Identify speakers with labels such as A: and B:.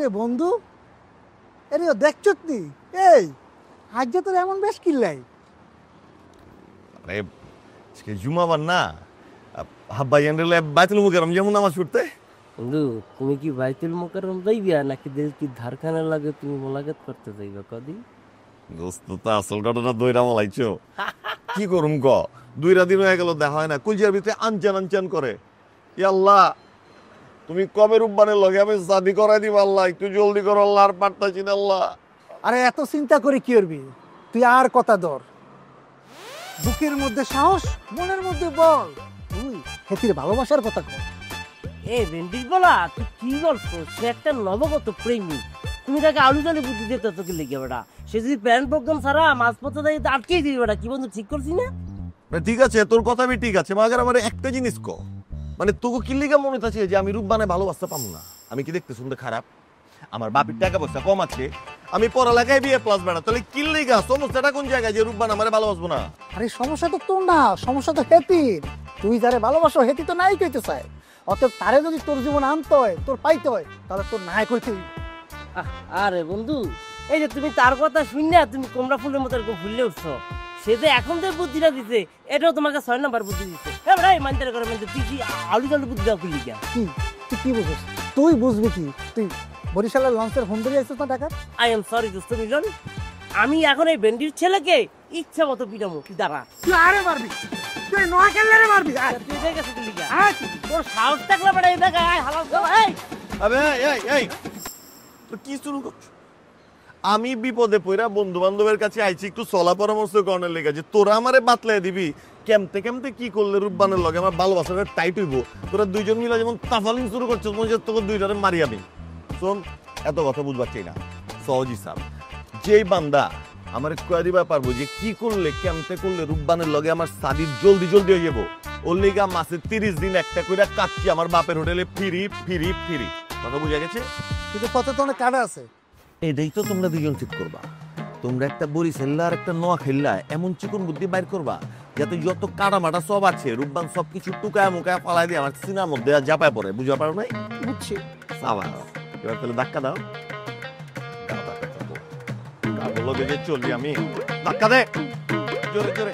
A: কিরে বন্ধু, এরে দেখছ নি? এই আজ যে তোর এমন বেশ কিল্লাই।
B: আরে আজকে জুমাবার না, হাব্বাইয়ান রেলে বাইতুল মুকাররম যেমন নামাজ পড়তে।
C: বন্ধু তুমি কি বাইতুল মুকাররম যাইবা নাকি দিল কি ধারখানা লাগে তুমি মোলাকাত করতে যাইবা কদিন?
B: দোস্ত তো আসল ঘটনা দইরা মালাইছো। কি করুম ক, 2 দিন হয়ে গেল দেখা হয় না, কুলজিয়ার ভিতরে আনচান আনচান করে। ইয়া আল্লাহ, তুমি কবে রূপবানের লগে আমি শাদি করাই দিবা আল্লাহ, একটু জলদি করো আল্লাহ, আর পারতাছি না আল্লাহ।
A: আরে এত চিন্তা করে কি করবি? তুই আর কথা ধর, বুকের মধ্যে সাহস, মনের মধ্যে বল। তুই হেতির ভালোবাসার কথা কর।
C: এ ভেন্ডির বলা তুই কি বলছো? সে একটা নবগত প্রেমিক, তুমি তাকে আলু জালে বুদ্ধি দিতে তোকে লেগে বেটা। সে যদি প্যারেন্ট প্রোগ্রাম ছাড়া মাঝপথে দেয় তো আটকেই দিবি বেটা। কি বন্ধু ঠিক করছি না?
B: ঠিক আছে, তোর কথা আমি ঠিক আছে, মাগার আমার একটা জিনিস ক, মানে তোকে কি লিগা মনে আছে যে আমি রূপবানে ভালোবাসতে পাবো না? আমি কি দেখতে শুনতে খারাপ? আমার বাপের টাকা পয়সা কম আছে, আমি পড়ালেখায় বিএ প্লাস বেড়া, তাহলে কি লিগা সমস্যাটা কোন জায়গায় যে রূপবান আমারে ভালোবাসবো না?
A: আরে সমস্যা তো তোর না, সমস্যা তো হেতির। তুই যারে ভালোবাসো হেতি তো নাই কইতে চায়, অতএব তারে যদি তোর জীবন আনতে হয়, তোর পাইতে হয়, তাহলে তোর নাই কইতে হইবে।
C: আরে বন্ধু, এই যে তুমি তার কথা শুনলে তুমি কোমড়া ফুলের মতো এরকম ফুললে উঠছো। সে যে এখন যে বুদ্ধিটা দিছে এটাও তোমাকে 6 নম্বর বুদ্ধি দিচ্ছে। হ্যাঁ ভাই মানতে করে মানতে, তুই কি আলু জালু বুদ্ধি দাও খুলি গা?
A: কি তুই কি বুঝিস? তুই বুঝবি কি? তুই বরিশালের লঞ্চের হোম ডেলিভারি আসছিস না ঢাকা?
C: আই এম সরি দোস্ত মিলন, আমি এখন এই ভেন্ডির ছেলেকে ইচ্ছা মতো পিটামো। তুই দাঁড়া,
A: তুই আরে মারবি, তুই নয়া খেললে মারবি।
C: তুই দেখে গেছে তুই লিগা। তোর সাহস থাকলে বেটা এই দেখা হালাল কর। এই
B: আবে এই এই তো কি শুরু করছো? আমি বিপদে পড়া বন্ধু বান্ধবের কাছে আইছি একটু চলা পরামর্শ করার লেগে, যে তোরা আমারে বাতলাই দিবি কেমতে কেমতে কি করলে রূপবানের লগে আমার ভালোবাসাটা টাইট হইব। তোরা দুইজন মিলে যেমন তাফালিং শুরু করছিস মনে হচ্ছে তোকে দুইটারে মারি আমি। শোন, এত কথা বুঝবার চাই না, সহজ হিসাব। যেই বান্দা আমার কয়ে দিবা পারবো যে কি করলে কেমতে করলে রূপবানের লগে আমার শাদির জলদি জলদি হয়ে যাবো, ওর লিগা মাসে 30 দিন একটা করে কাটছি আমার বাপের হোটেলে ফিরি ফিরি ফিরি। কথা বুঝা গেছে?
A: কিন্তু পথে তো অনেক কাটা আছে।
B: এটাই তো তোমরা দুজন ঠিক করবা। তোমরা একটা বড়ি খেললা আর একটা নোয়া খেললা, এমন চিকন বুদ্ধি বাইর করবা যাতে যত কাটা মাটা সব আছে রূপবান সবকিছু টুকায় মুকায় ফালাই দিয়ে আমার সিনার মধ্যে জাপায় পড়ে। বুঝতে পারো নাই?
A: বুঝছি।
B: আবার এবার তাহলে ধাক্কা দাও। দাও ধাক্কা, চলবি আমি, ধাক্কা দে জোরে জোরে।